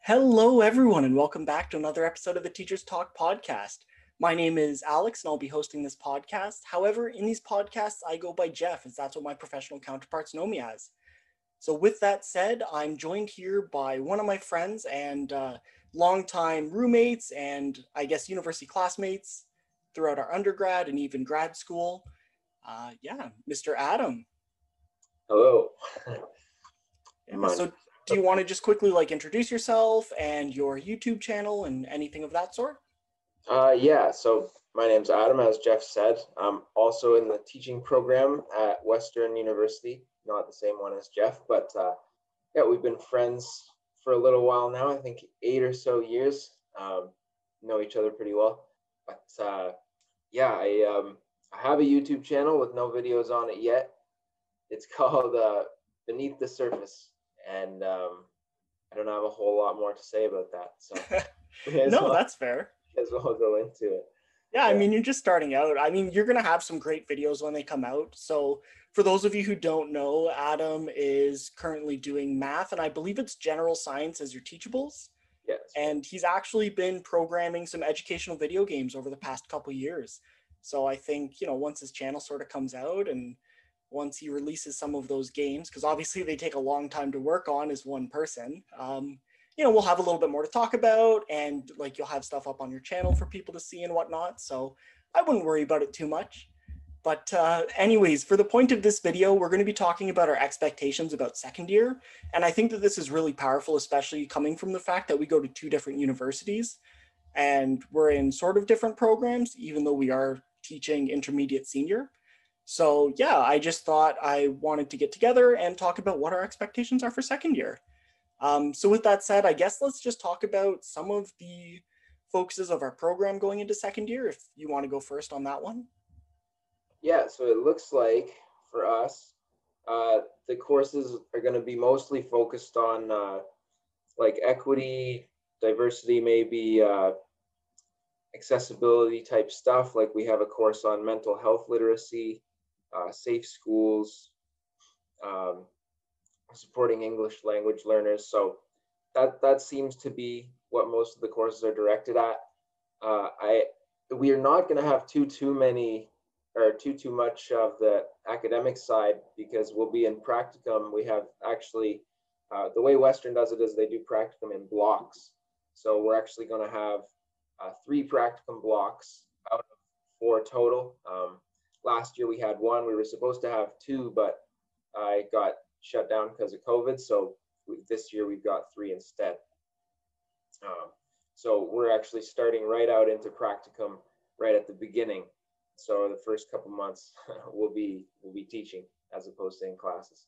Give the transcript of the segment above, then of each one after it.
Hello, everyone, and welcome back to another episode of the Teachers Talk podcast. My name is Alex, and I'll be hosting this podcast. However, in these podcasts, I go by Jeff, as that's what my professional counterparts know me as. So, with that said, I'm joined here by one of my friends and longtime roommates and I guess university classmates throughout our undergrad and even grad school. Mr. Adam. Hello. So do you want to just quickly introduce yourself and your YouTube channel and anything of that sort? So my name's Adam, as Jeff said. I'm also in the teaching program at Western University, not the same one as Jeff, but we've been friends for a little while now, I think 8 or so years. Know each other pretty well. But I have a YouTube channel with no videos on it yet. It's called Beneath the Surface, and I don't have a whole lot more to say about that. So No, that's fair. As well go into it. Yeah, I mean, you're just starting out. I mean, you're going to have some great videos when they come out. So for those of you who don't know, Adam is currently doing math, and I believe it's general science as your teachables. Yes. And he's actually been programming some educational video games over the past couple years. So I think, once his channel sort of comes out and once he releases some of those games, because obviously they take a long time to work on as one person, we'll have a little bit more to talk about, and you'll have stuff up on your channel for people to see and whatnot. So I wouldn't worry about it too much. But anyways, for the point of this video, we're going to be talking about our expectations about second year. And I think that this is really powerful, especially coming from the fact that we go to two different universities and we're in sort of different programs, even though we are teaching intermediate senior. So yeah, I just thought I wanted to get together and talk about what our expectations are for second year. So with that said, I guess let's just talk about some of the focuses of our program going into second year, if you want to go first on that one. Yeah, so it looks like for us, the courses are going to be mostly focused on equity, diversity, maybe accessibility type stuff. Like we have a course on mental health literacy, safe schools, supporting English language learners. So that seems to be what most of the courses are directed at. We are not going to have too much of the academic side, because we'll be in practicum. We have actually the way Western does it is they do practicum in blocks. So we're actually going to have 3 practicum blocks out of 4 total. Last year we had 1. We were supposed to have 2, but I got shut down because of COVID. So this year we've got 3 instead. So we're actually starting right out into practicum right at the beginning. So the first couple months we'll be teaching as opposed to in classes.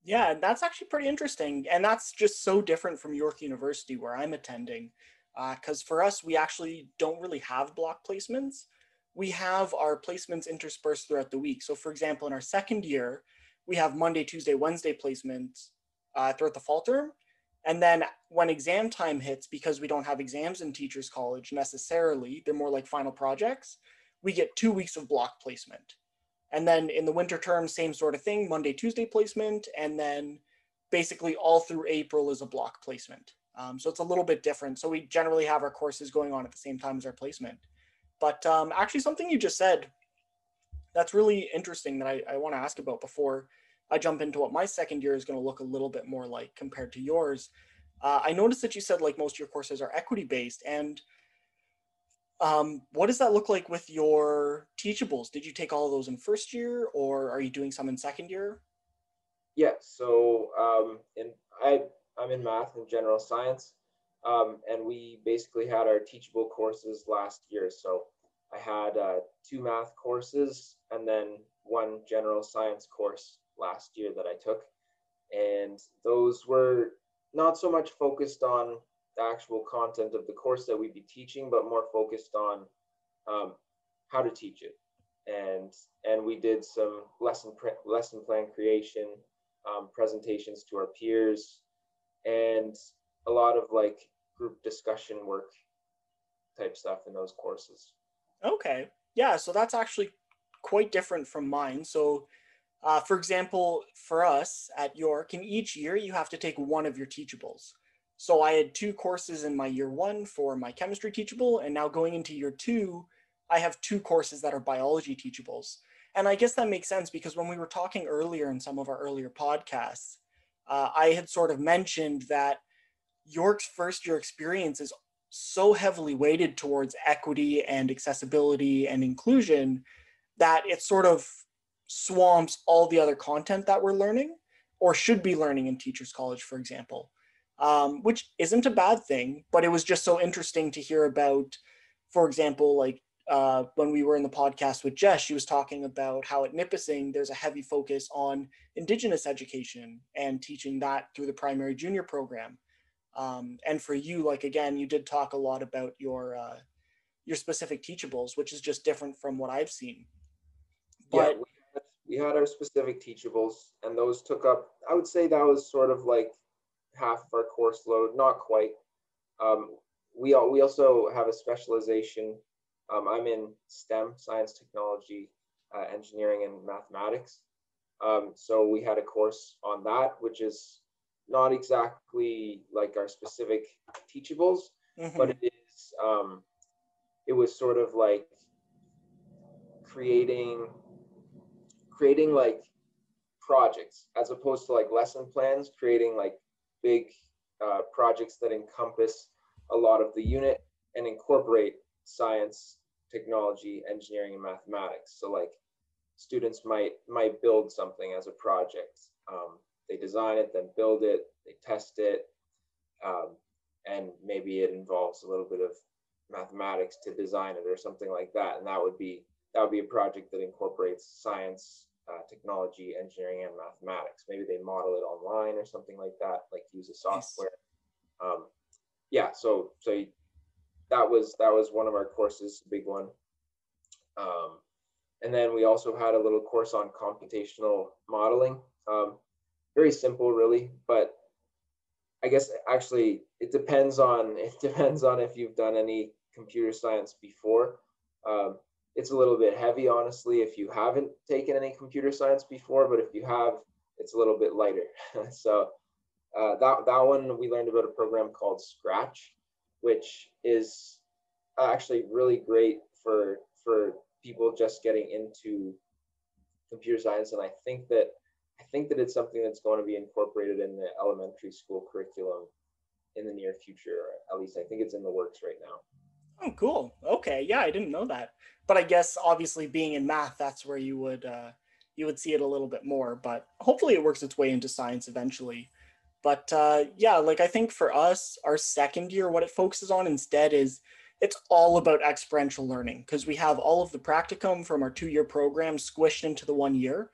Yeah, that's actually pretty interesting. And that's just so different from York University where I'm attending. Because for us, we actually don't really have block placements. We have our placements interspersed throughout the week. So for example, in our second year, we have Monday, Tuesday, Wednesday placements throughout the fall term. And then when exam time hits, because we don't have exams in Teachers College necessarily, they're more like final projects, we get 2 weeks of block placement. And then in the winter term, same sort of thing, Monday, Tuesday placement, and then basically all through April is a block placement. So it's a little bit different. So we generally have our courses going on at the same time as our placement. But actually something you just said that's really interesting that I want to ask about before I jump into what my second year is going to look a little bit more like compared to yours. I noticed that you said most of your courses are equity based, and what does that look like with your teachables? Did you take all of those in first year, or are you doing some in second year? Yeah, so I'm in math and general science, and we basically had our teachable courses last year. So I had 2 math courses and then 1 general science course last year that I took, and those were not so much focused on the actual content of the course that we'd be teaching, but more focused on how to teach it. And we did some lesson plan creation, presentations to our peers, and a lot of group discussion work type stuff in those courses. Okay. Yeah, so that's actually quite different from mine. So for example, for us at York, in each year, you have to take one of your teachables. So I had two courses in my year one for my chemistry teachable, and now going into year two, I have two courses that are biology teachables. And I guess that makes sense because when we were talking earlier in some of our earlier podcasts, I had sort of mentioned that York's first year experience is so heavily weighted towards equity and accessibility and inclusion that it sort of swamps all the other content that we're learning or should be learning in Teachers College, for example, which isn't a bad thing, but it was just so interesting to hear about, for example, like when we were in the podcast with Jess, she was talking about how at Nipissing there's a heavy focus on Indigenous education and teaching that through the primary junior program. And for you, like again, you did talk a lot about your specific teachables, which is just different from what I've seen. Yeah, But we had our specific teachables, and those took up, I would say that was sort of like half of our course load, not quite. Um, we also have a specialization. I'm in STEM, science, technology, engineering, and mathematics. So we had a course on that, which is not exactly like our specific teachables, but mm-hmm, it was sort of like creating creating like projects as opposed to like lesson plans, creating like big projects that encompass a lot of the unit and incorporate science, technology, engineering, and mathematics. So like students might build something as a project. They design it, then build it, they test it, um, and maybe it involves a little bit of mathematics to design it or something like that. And that would be a project that incorporates science, technology, engineering, and mathematics. Maybe they model it online or something like that, like use a nice. software. Um, yeah, so that was one of our courses, a big one. Um, and then we also had a little course on computational modeling. Very simple, really, but I guess actually it depends on if you've done any computer science before. Um, it's a little bit heavy, honestly, if you haven't taken any computer science before, but if you have, it's a little bit lighter. So that one we learned about a program called Scratch, which is actually really great for people just getting into computer science, and I think that it's something that's going to be incorporated in the elementary school curriculum in the near future. Or at least I think it's in the works right now. Oh, cool. Okay, yeah, I didn't know that. But I guess obviously being in math, that's where you would see it a little bit more. But hopefully it works its way into science eventually. But yeah, like I think for us, our second year, what it focuses on instead is it's all about experiential learning because we have all of the practicum from our 2 year program squished into the 1 year.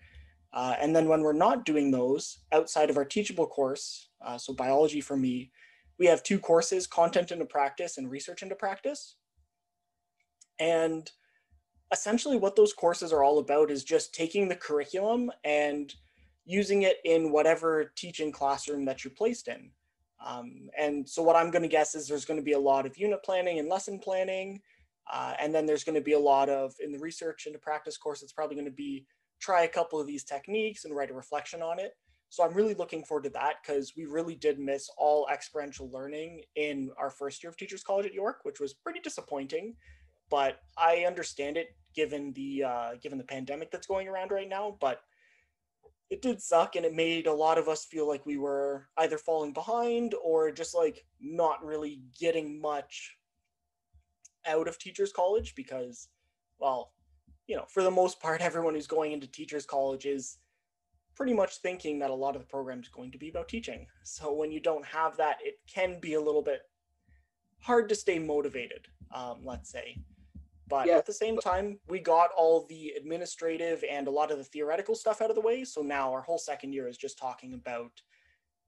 And then when we're not doing those outside of our teachable course, so biology for me, we have two courses, content into practice and research into practice. And essentially what those courses are all about is just taking the curriculum and using it in whatever teaching classroom that you're placed in. And so what I'm going to guess is there's going to be a lot of unit planning and lesson planning. And then there's going to be a lot of, in the research into practice course, it's probably going to be try a couple of these techniques and write a reflection on it. So I'm really looking forward to that because we really did miss all experiential learning in our first year of Teachers College at York, which was pretty disappointing. But I understand it given the pandemic that's going around right now. But it did suck, and it made a lot of us feel like we were either falling behind or just like not really getting much out of Teachers College because, well, for the most part, everyone who's going into Teachers College is pretty much thinking that a lot of the program is going to be about teaching. So when you don't have that, it can be a little bit hard to stay motivated, let's say. But Yes, at the same time, we got all the administrative and a lot of the theoretical stuff out of the way. So now our whole second year is just talking about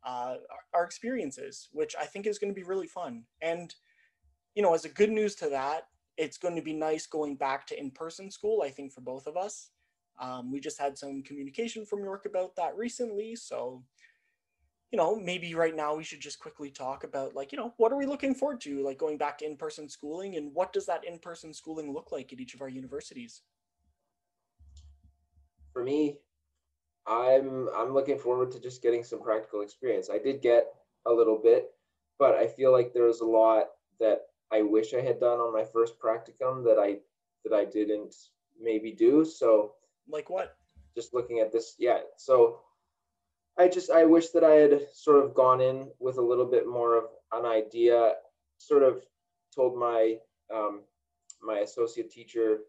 our experiences, which I think is going to be really fun. And, as a good news to that, it's going to be nice going back to in-person school, I think, for both of us. We just had some communication from York about that recently. So, maybe right now we should just quickly talk about like, what are we looking forward to, like going back to in-person schooling and what does that in-person schooling look like at each of our universities? for me, I'm looking forward to just getting some practical experience. I did get a little bit. but I feel like there was a lot that I wish I had done on my first practicum that I didn't maybe do. So Like what? just looking at this, yeah. So I wish that I had sort of gone in with a little bit more of an idea, sort of told um, my associate teacher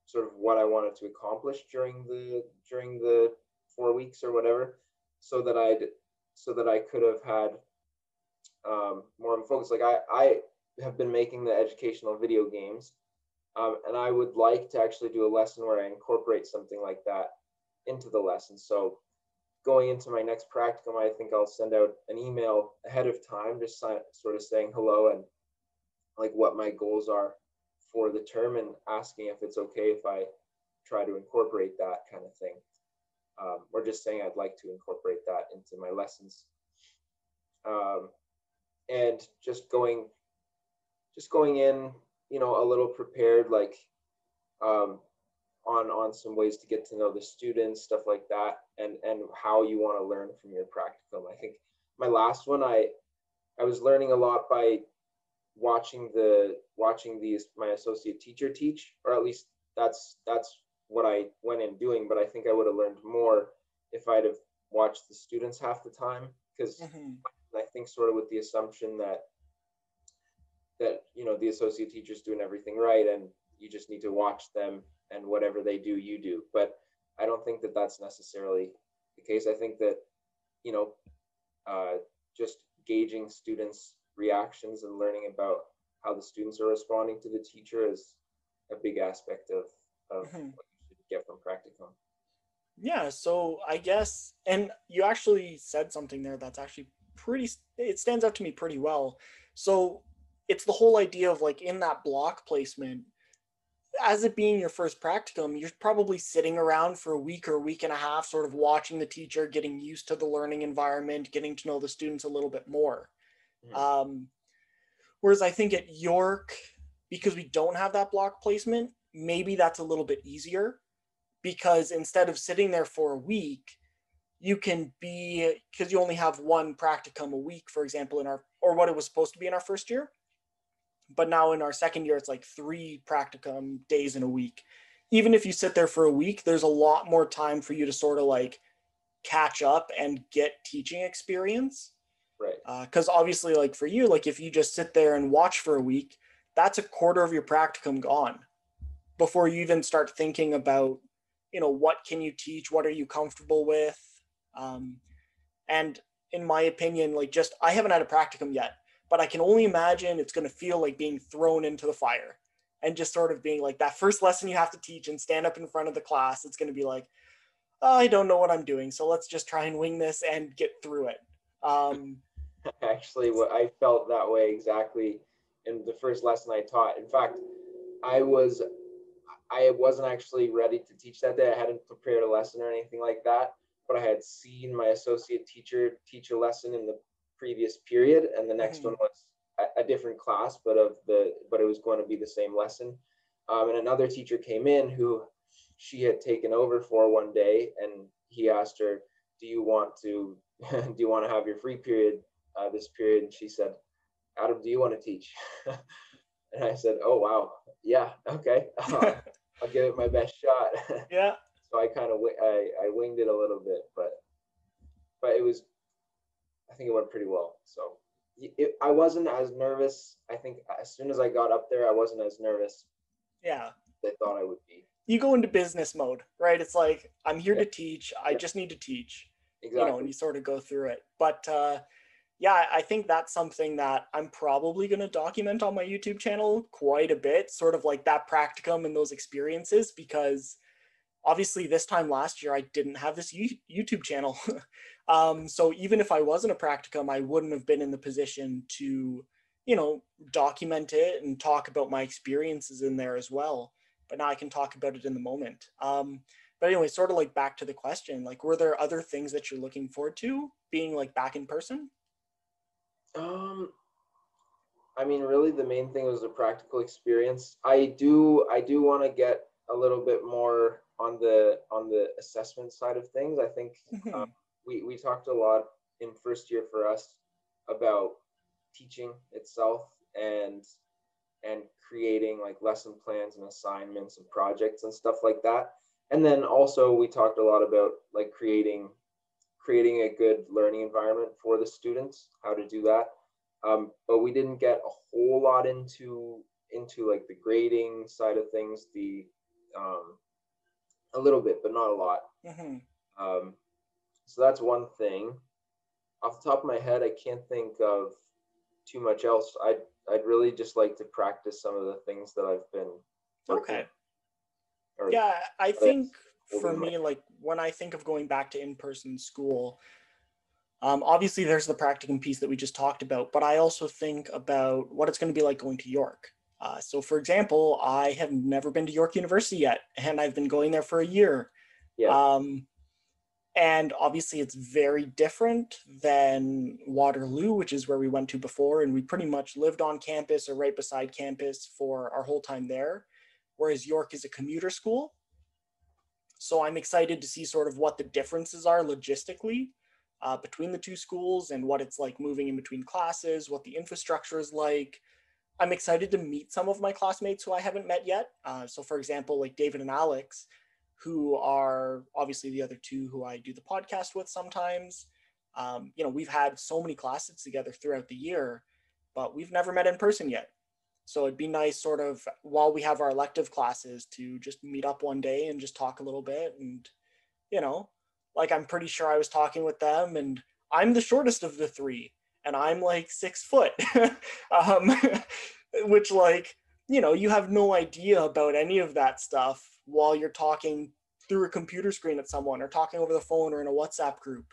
sort of what I wanted to accomplish during the 4 weeks or whatever, so that I could have had more of a focus. Like I have been making the educational video games, and I would like to actually do a lesson where I incorporate something like that into the lesson. So going into my next practicum, I think I'll send out an email ahead of time, just sort of saying hello and like what my goals are for the term, and asking if it's okay if I try to incorporate that kind of thing, or just saying I'd like to incorporate that into my lessons, um, and just going in, a little prepared, like um, on some ways to get to know the students, stuff like that, and how you want to learn from your practicum. I think my last one, I was learning a lot by watching these my associate teacher teach, or at least that's what I went in doing. But I think I would have learned more if I'd have watched the students half the time, because Mm-hmm. I think sort of with the assumption that the associate teacher's doing everything right and you just need to watch them, and whatever they do you do. But I don't think that that's necessarily the case. I think that you know uh, just gauging students reactions and learning about how the students are responding to the teacher is a big aspect of Mm-hmm. what you should get from practicum. Yeah, so I guess, and you actually said something there that's actually pretty, it stands out to me pretty well. So it's the whole idea of like in that block placement, as it being your first practicum, you're probably sitting around for a week or a week and a half, sort of watching the teacher, getting used to the learning environment, getting to know the students a little bit more. Mm-hmm. Um, Whereas I think at York, because we don't have that block placement, maybe that's a little bit easier because instead of sitting there for a week, you can be, because you only have one practicum a week, for example, in our, or what it was supposed to be in our first year. But now in our second year, it's like 3 practicum days in a week. Even if you sit there for a week, there's a lot more time for you to sort of like catch up and get teaching experience. Right. Because obviously, like for you, like if you just sit there and watch for a week, that's a quarter of your practicum gone before you even start thinking about, what can you teach? What are you comfortable with? Um, and in my opinion, like just, I haven't had a practicum yet, but I can only imagine it's going to feel like being thrown into the fire and just sort of being like that first lesson you have to teach and stand up in front of the class. It's going to be like, oh, I don't know what I'm doing. So let's just try and wing this and get through it. Um, Actually, what I felt that way exactly in the first lesson I taught. In fact, I was I wasn't actually ready to teach that day. I hadn't prepared a lesson or anything like that, but I had seen my associate teacher teach a lesson in the previous period, and the next one mhm, was a different class, but it was going to be the same lesson. And another teacher came in who she had taken over for one day, and he asked her, "Do you want to do you want to have your free period this period?" And she said, "Adam, do you want to teach?" And I said, "Oh wow, yeah, okay, I'll give it my best shot." yeah, So I kind of I winged it a little bit, but it was, I think it went pretty well. So I wasn't as nervous. I think as soon as I got up there, I wasn't as nervous yeah. as I thought I would be. You go into business mode, right? It's like, I'm here Yeah, to teach. I just need to teach, and exactly. you sort of go through it. But yeah, I think that's something that I'm probably going to document on my YouTube channel quite a bit, sort of like that practicum and those experiences, because obviously this time last year I didn't have this YouTube channel. So even if I wasn't a practicum, I wouldn't have been in the position to, you know, document it and talk about my experiences in there as well. But now I can talk about it in the moment. But anyway, sort of like back to the question, like, were there other things that you're looking forward to being like back in person? Um, I mean, really, the main thing was the practical experience. I do want to get a little bit more on the assessment side of things. I think um, Mhm. we talked a lot in first year for us about teaching itself and creating like lesson plans and assignments and projects and stuff like that. And then also we talked a lot about like creating a good learning environment for the students, how to do that. But we didn't get a whole lot into like the grading side of things, the a little bit, but not a lot. Mm-hmm. Um, so that's one thing. Off the top of my head, I can't think of too much else. I'd really just like to practice some of the things that I've been working Okay. or Yeah, I that think for holding my. me, like when I think of going back to in-person school, obviously there's the practicum piece that we just talked about, but I also think about what it's going to be like going to York. So for example, I have never been to York University yet, and I've been going there for a year. Yeah, Um, and obviously it's very different than Waterloo, which is where we went to before, and we pretty much lived on campus or right beside campus for our whole time there, whereas York is a commuter school. So I'm excited to see sort of what the differences are logistically between the two schools and what it's like moving in between classes, what the infrastructure is like. I'm excited to meet some of my classmates who I haven't met yet. So for example, like David and Alex, who are obviously the other two who I do the podcast with sometimes. We've had so many classes together throughout the year, but we've never met in person yet. So it'd be nice sort of while we have our elective classes to just meet up one day and just talk a little bit. And, you know, like I'm pretty sure I was talking with them and I'm the shortest of the three and I'm like 6 foot, um, which like, you have no idea about any of that stuff while you're talking through a computer screen at someone or talking over the phone or in a WhatsApp group.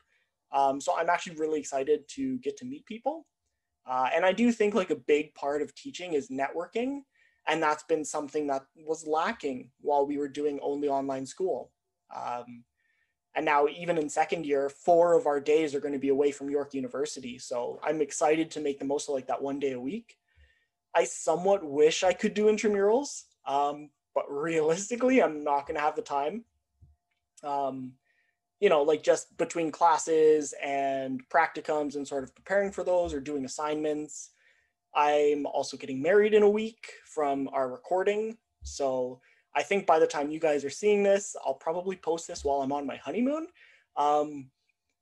So I'm actually really excited to get to meet people. And I do think like a big part of teaching is networking. And that's been something that was lacking while we were doing only online school. Um, and now, even in second year, 4 of our days are going to be away from York University. So I'm excited to make the most of like that one day a week. I somewhat wish I could do intramurals, but realistically, I'm not going to have the time. Um, like just between classes and practicums and sort of preparing for those or doing assignments. I'm also getting married in a week from our recording. So I think by the time you guys are seeing this, I'll probably post this while I'm on my honeymoon. Um,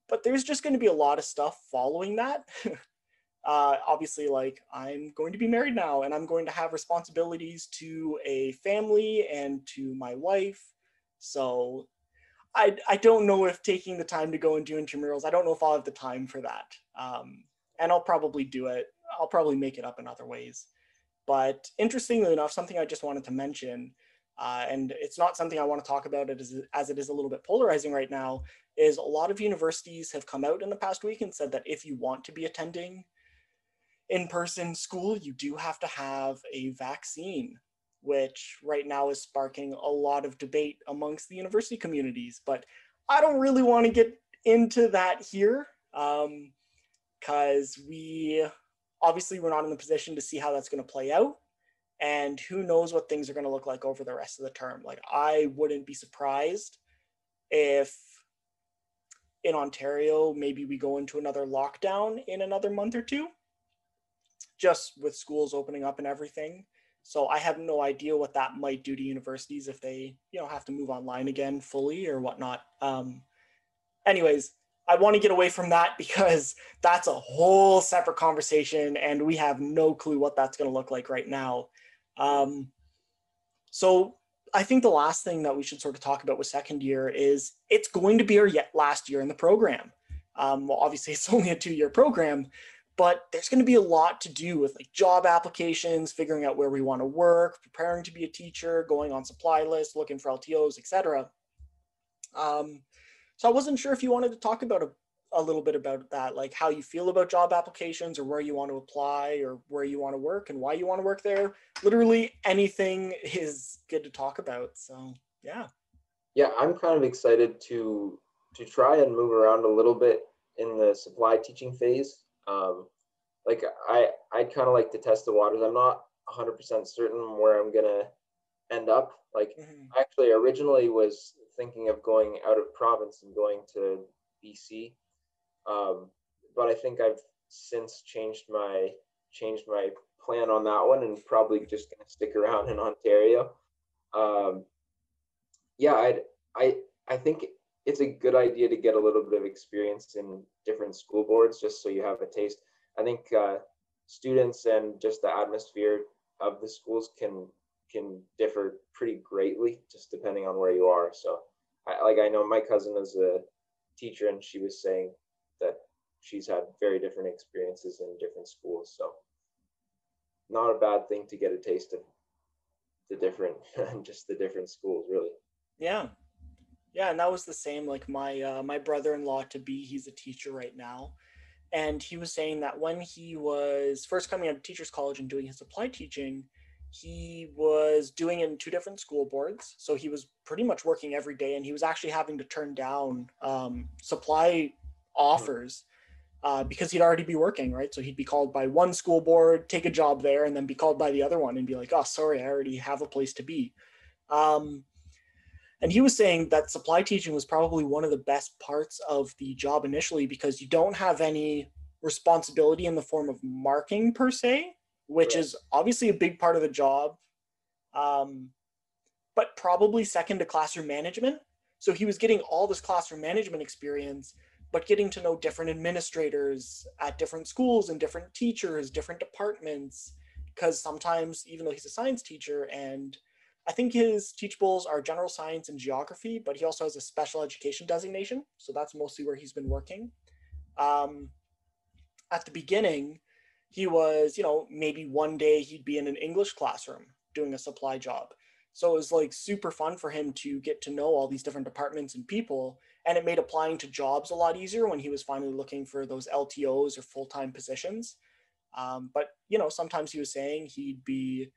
but there's just going to be a lot of stuff following that. Obviously, like I'm going to be married now and I'm going to have responsibilities to a family and to my wife. So I don't know if taking the time to go and do intramurals, I don't know if I'll have the time for that. And I'll probably do it. I'll probably make it up in other ways. But interestingly enough, something I just wanted to mention, and it's not something I want to talk about as it is a little bit polarizing right now, is a lot of universities have come out in the past week and said that if you want to be attending in-person school, you do have to have a vaccine, which right now is sparking a lot of debate amongst the university communities. But I don't really want to get into that here because we're not in the position to see how that's going to play out. And who knows what things are going to look like over the rest of the term. Like, I wouldn't be surprised if in Ontario, maybe we go into another lockdown in another month or two, just with schools opening up and everything. So I have no idea what that might do to universities if they, have to move online again fully or whatnot. Anyways, I want to get away from that because that's a whole separate conversation and we have no clue what that's going to look like right now. So I think the last thing that we should sort of talk about with second year is it's going to be our last year in the program. Well, obviously it's only a 2-year program, but there's going to be a lot to do with like job applications, figuring out where we want to work, preparing to be a teacher, going on supply lists, looking for LTOs, etc. So I wasn't sure if you wanted to talk about a little bit about that, like how you feel about job applications or where you want to apply or where you want to work and why you want to work there. Literally anything is good to talk about. So yeah. Yeah, I'm kind of excited to try and move around a little bit in the supply teaching phase. Like I'd kind of like to test the waters. I'm not 100% certain where I'm gonna end up. Like Mm-hmm. I actually originally was thinking of going out of province and going to BC, but I think I've since changed changed my plan on that one and probably just going to stick around in Ontario. Um, yeah, I I think it's a good idea to get a little bit of experience in different school boards just so you have a taste. I think students and just the atmosphere of the schools can differ pretty greatly just depending on where you are. So I know my cousin is a teacher and she was saying that she's had very different experiences in different schools. So not a bad thing to get a taste of the different just the different schools really. Yeah. Yeah, and that was the same. Like my brother-in-law to be, he's a teacher right now, and he was saying that when he was first coming out of teachers college and doing his supply teaching, he was doing it in two different school boards. So he was pretty much working every day, and he was actually having to turn down supply Mm-hmm. offers because he'd already be working, right? So he'd be called by one school board, take a job there, and then be called by the other one and be like, oh, sorry, I already have a place to be. Um, and he was saying that supply teaching was probably one of the best parts of the job initially because you don't have any responsibility in the form of marking per se, which Right. is obviously a big part of the job, um, but probably second to classroom management. So he was getting all this classroom management experience, but getting to know different administrators at different schools and different teachers, different departments. Because sometimes, even though he's a science teacher, and I think his teachables are general science and geography, but he also has a special education designation. So that's mostly where he's been working. Um, at the beginning, he was, maybe one day he'd be in an English classroom doing a supply job. So it was like super fun for him to get to know all these different departments and people. And it made applying to jobs a lot easier when he was finally looking for those LTOs or full time positions. But, sometimes he was saying he'd be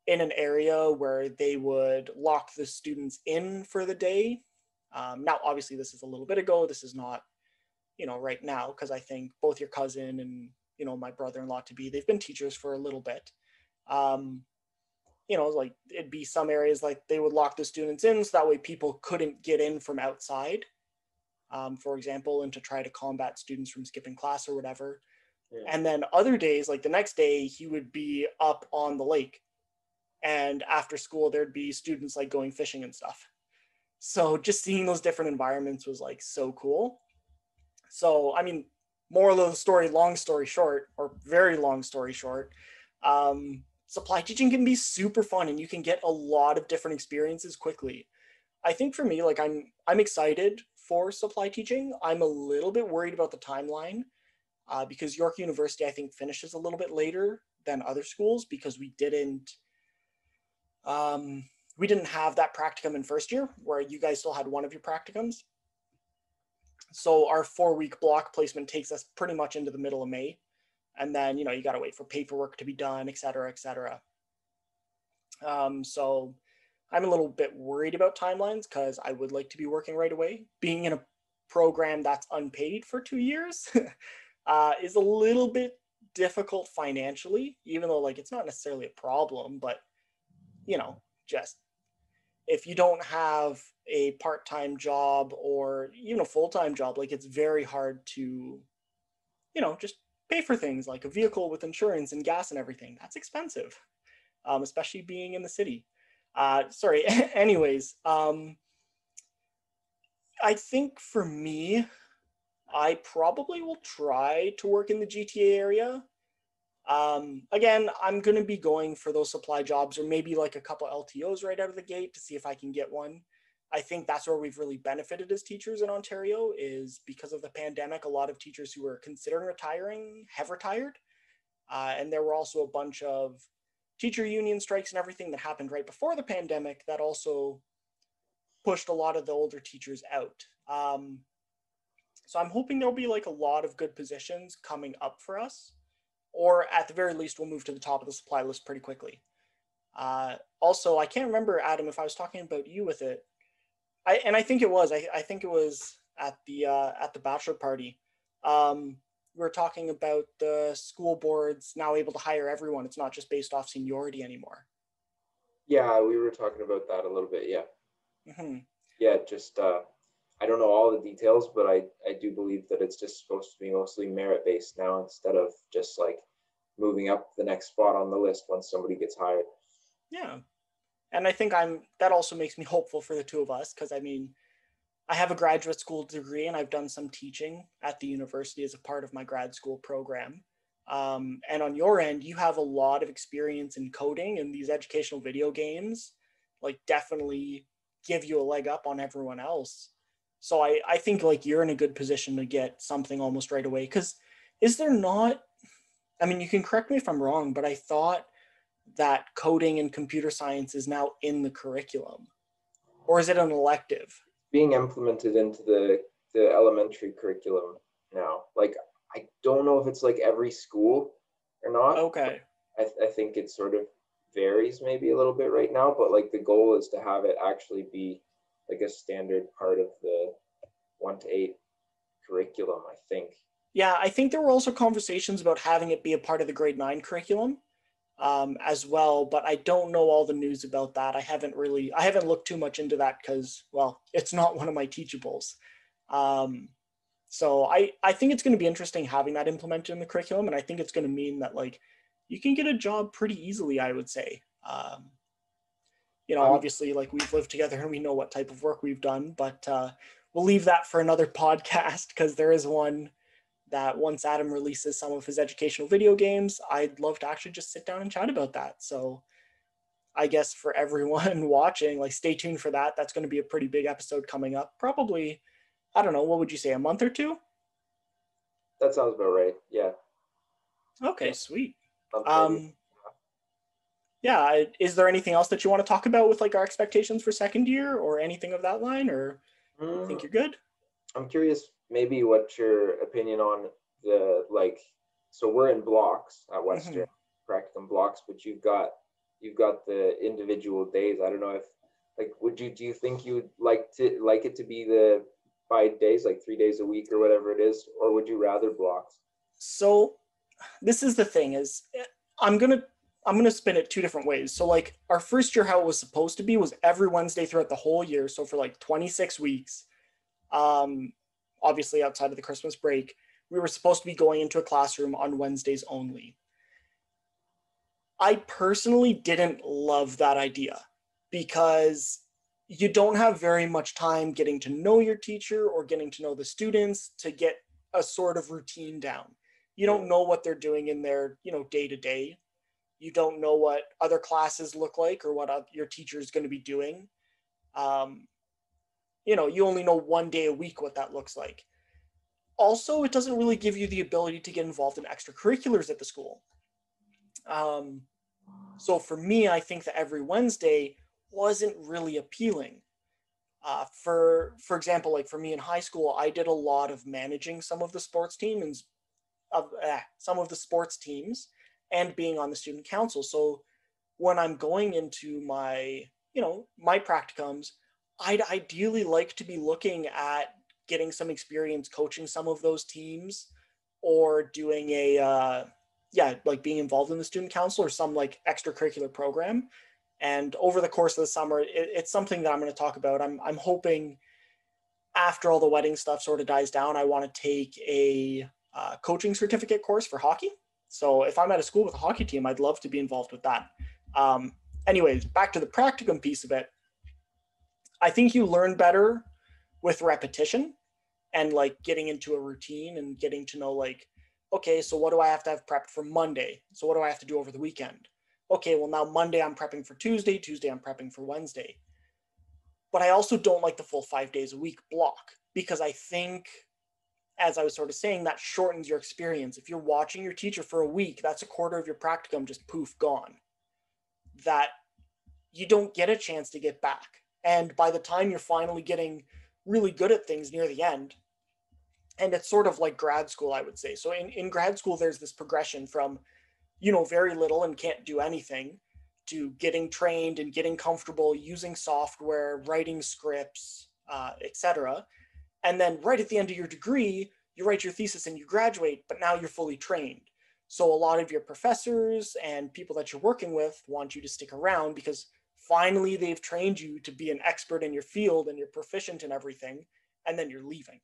in an area where they would lock the students in for the day. Now, obviously, this is a little bit ago. This is not right now, because I think both your cousin and my brother-in-law to be, they've been teachers for a little bit. Um, like it'd be some areas like they would lock the students in so that way people couldn't get in from outside, for example, and to try to combat students from skipping class or whatever. Yeah. And then other days, like the next day, he would be up on the lake, and after school there'd be students like going fishing and stuff. So just seeing those different environments was like so cool. So, I mean, moral of the story, long story short, or very long story short, supply teaching can be super fun and you can get a lot of different experiences quickly. I think for me, like I'm excited for supply teaching. I'm a little bit worried about the timeline because York University, I think, finishes a little bit later than other schools because um, we didn't have that practicum in first year where you guys still had one of your practicums. So our 4 week block placement takes us pretty much into the middle of May. And then, you got to wait for paperwork to be done, et cetera, et cetera. So I'm a little bit worried about timelines because I would like to be working right away. Being in a program that's unpaid for 2 years is a little bit difficult financially, even though like it's not necessarily a problem, but just if you don't have a part-time job or even a full-time job, like it's very hard to, just pay for things like a vehicle with insurance and gas and everything. That's expensive, especially being in the city. Sorry. Anyways, I think for me, I probably will try to work in the GTA area. Again, I'm going to be going for those supply jobs or maybe like a couple LTOs right out of the gate to see if I can get one. I think that's where we've really benefited as teachers in Ontario is because of the pandemic. A lot of teachers who were considering retiring have retired. And there were also a bunch of teacher union strikes and everything that happened right before the pandemic that also pushed a lot of the older teachers out. So I'm hoping there'll be like a lot of good positions coming up for us, or at the very least, we'll move to the top of the supply list pretty quickly. Also, I can't remember, Adam, if I was talking about you with it. I think it was. I think it was at the bachelor party. We were talking about the school boards now able to hire everyone. It's not just based off seniority anymore. Yeah, we were talking about that a little bit. Yeah. Mm-hmm. Yeah, just I don't know all the details, but I do believe that it's just supposed to be mostly merit based now instead of just like moving up the next spot on the list once somebody gets hired. Yeah. And I think that also makes me hopeful for the two of us, because I mean, I have a graduate school degree and I've done some teaching at the university as a part of my grad school program. And on your end, you have a lot of experience in coding, and these educational video games like definitely give you a leg up on everyone else. So I think like you're in a good position to get something almost right away. Because is there not, I mean, you can correct me if I'm wrong, but I thought that coding and computer science is now in the curriculum, or is it an elective? Being implemented into the elementary curriculum now. Like, I don't know if it's like every school or not. Okay. I think it sort of varies maybe a little bit right now, but like the goal is to have it actually be like a standard part of the 1 to 8 curriculum, I think. Yeah, I think there were also conversations about having it be a part of the grade 9 curriculum as well, but I don't know all the news about that. I haven't looked too much into that because, well, it's not one of my teachables. Um, so I think it's going to be interesting having that implemented in the curriculum, and I think it's going to mean that like you can get a job pretty easily, I would say. I'm Obviously, like we've lived together and we know what type of work we've done, but we'll leave that for another podcast because there is one that once Adam releases some of his educational video games, I'd love to actually just sit down and chat about that. So I guess for everyone watching, like stay tuned for that. That's going to be a pretty big episode coming up. Probably, I don't know, what would you say, a month or two? That sounds about right. Yeah. Okay, Yeah. sweet. Month maybe. Um, yeah, is there anything else that you want to talk about with like our expectations for second year or anything of that line, or you think Mm, you're good? I'm curious maybe what your opinion on the like, so we're in blocks at Mm-hmm. Western, practicum blocks, but you've got the individual days. I don't know if like would you do you think you'd like it to be the 5 days, like 3 days a week or whatever it is, or would you rather blocks? So this is the thing is I'm gonna I'm gonna spin it two different ways. So like our first year, how it was supposed to be was every Wednesday throughout the whole year. So for like 26 weeks, um, obviously outside of the Christmas break, we were supposed to be going into a classroom on Wednesdays only. I personally didn't love that idea because you don't have very much time getting to know your teacher or getting to know the students to get a sort of routine down. You don't know what they're doing in their, day to day. You don't know what other classes look like or what your teacher is going to be doing. Um, you only know 1 day a week what that looks like. Also, it doesn't really give you the ability to get involved in extracurriculars at the school. Um, so for me, I think that every Wednesday wasn't really appealing. For example, like for me in high school, I did a lot of managing some of the sports teams and being on the student council. So when I'm going into my practicums, I'd ideally like to be looking at getting some experience coaching some of those teams or doing like being involved in the student council or some like extracurricular program. And over the course of the summer, it's something that I'm going to talk about. I'm hoping after all the wedding stuff sort of dies down, I want to take a coaching certificate course for hockey. So if I'm at a school with a hockey team, I'd love to be involved with that. Um, Anyways, back to the practicum piece of it. I think you learn better with repetition and like getting into a routine and getting to know like, okay, so what do I have to have prepped for Monday? So what do I have to do over the weekend? Okay, well now Monday I'm prepping for Tuesday, Tuesday I'm prepping for Wednesday. But I also don't like the full 5 days a week block because I think, as I was sort of saying, that shortens your experience. If you're watching your teacher for a week, that's a quarter of your practicum just poof gone. That you don't get a chance to get back. And by the time you're finally getting really good at things near the end, and it's sort of like grad school, I would say. So in grad school, there's this progression from, very little and can't do anything to getting trained and getting comfortable using software, writing scripts, etc. And then right at the end of your degree, you write your thesis and you graduate, but now you're fully trained. So a lot of your professors and people that you're working with want you to stick around because finally they've trained you to be an expert in your field and you're proficient in everything, and then you're leaving.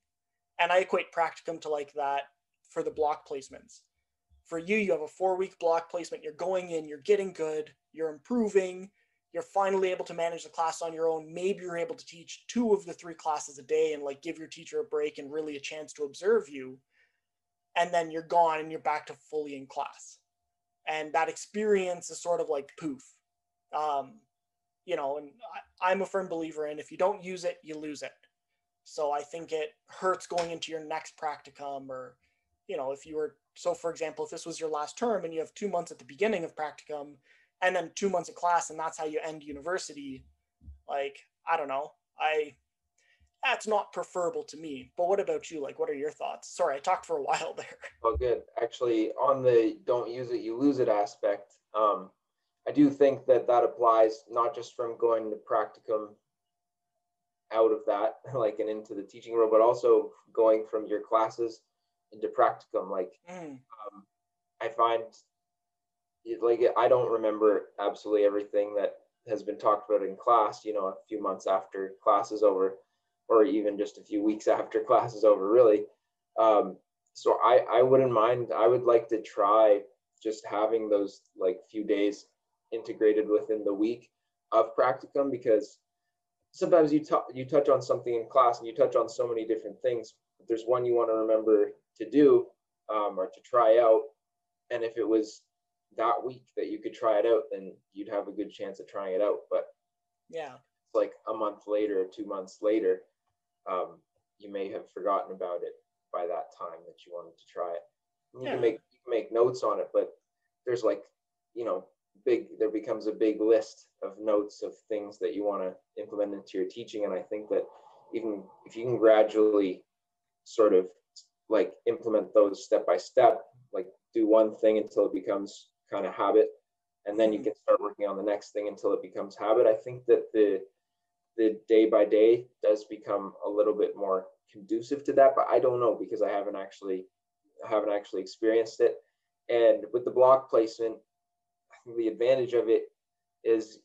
And I equate practicum to like that for the block placements. For you, you have a 4-week block placement. You're going in, you're getting good, you're improving, you're finally able to manage the class on your own. Maybe you're able to teach 2 of the 3 classes a day and like give your teacher a break and really a chance to observe you. And then you're gone and you're back to fully in class. And that experience is sort of like poof. Um, and I'm a firm believer in if you don't use it, you lose it. So I think it hurts going into your next practicum, or, if you were, so for example, if this was your last term and you have 2 months at the beginning of practicum and then 2 months of class and that's how you end university, like, I don't know. That's not preferable to me. But what about you? Like, what are your thoughts? Sorry, I talked for a while there. Oh, good. Actually, on the don't use it, you lose it aspect, I do think that that applies not just from going to practicum out of that, like, and into the teaching role, but also going from your classes into practicum. Like, I find like I don't remember absolutely everything that has been talked about in class, a few months after class is over, or even just a few weeks after class is over, really. So I wouldn't mind. I would like to try just having those like few days integrated within the week of practicum, because sometimes you touch on something in class and you touch on so many different things. But there's one you want to remember to do, or to try out, and if it was that week that you could try it out, then you'd have a good chance of trying it out. But Yeah. it's like a month later, 2 months later, you may have forgotten about it by that time that you wanted to try it. And you can make notes on it, but there's like, there becomes a big list of notes of things that you want to implement into your teaching. And I think that even if you can gradually sort of like implement those step by step, like do one thing until it becomes kind of habit, and then you can start working on the next thing until it becomes habit. I think that the day by day does become a little bit more conducive to that, but I don't know, because I haven't actually experienced it. And with the block placement, I think the advantage of it is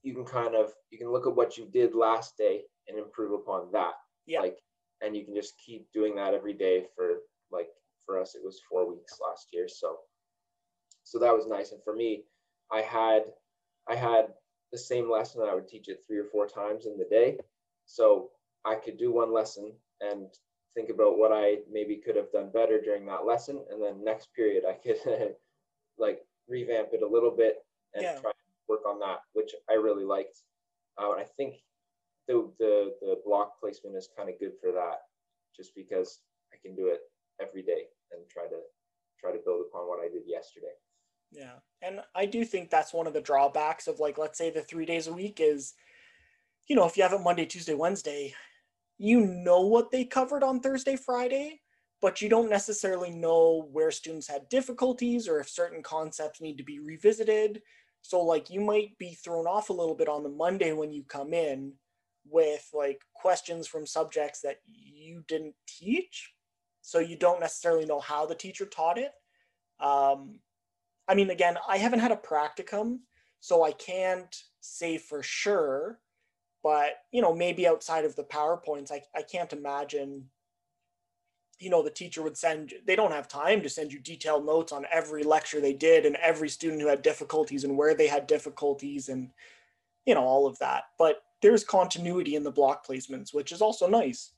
you can look at what you did last day and improve upon that. Yeah. Like, and you can just keep doing that every day for us, it was 4 weeks last year. So that was nice. And for me, I had the same lesson. I would teach it 3 or 4 times in the day. So I could do one lesson and think about what I maybe could have done better during that lesson. And then next period, I could like revamp it a little bit and try to work on that, which I really liked. I think the block placement is kind of good for that, just because I can do it every day and try to build upon what I did yesterday. Yeah. And I do think that's one of the drawbacks of, like, let's say the 3 days a week is, if you have it Monday, Tuesday, Wednesday, you know what they covered on Thursday, Friday, but you don't necessarily know where students had difficulties or if certain concepts need to be revisited. So like you might be thrown off a little bit on the Monday when you come in with like questions from subjects that you didn't teach. So you don't necessarily know how the teacher taught it. I mean, again, I haven't had a practicum, so I can't say for sure, but maybe outside of the PowerPoints, I can't imagine the teacher would they don't have time to send you detailed notes on every lecture they did and every student who had difficulties and where they had difficulties and all of that. But there's continuity in the block placements, which is also nice.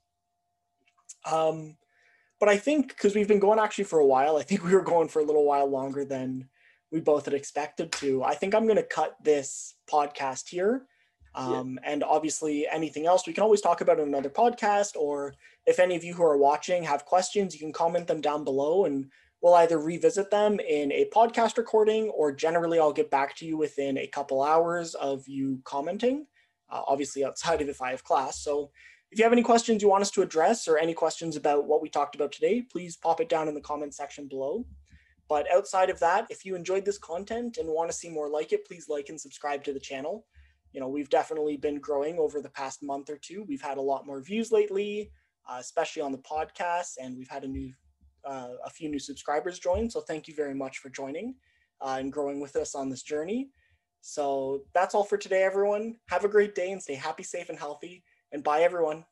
But I think because we've been going actually for a while, I think we were going for a little while longer than we both had expected to. I think I'm going to cut this podcast here. And obviously anything else we can always talk about in another podcast, or if any of you who are watching have questions, you can comment them down below and we'll either revisit them in a podcast recording, or generally I'll get back to you within a couple hours of you commenting, obviously outside of if I have class. So if you have any questions you want us to address or any questions about what we talked about today, please pop it down in the comment section below. But outside of that, if you enjoyed this content and want to see more like it, please like and subscribe to the channel. We've definitely been growing over the past month or two. We've had a lot more views lately, especially on the podcast, and we've had a few new subscribers join. So thank you very much for joining and growing with us on this journey. So that's all for today, everyone. Have a great day and stay happy, safe, and healthy. And bye, everyone.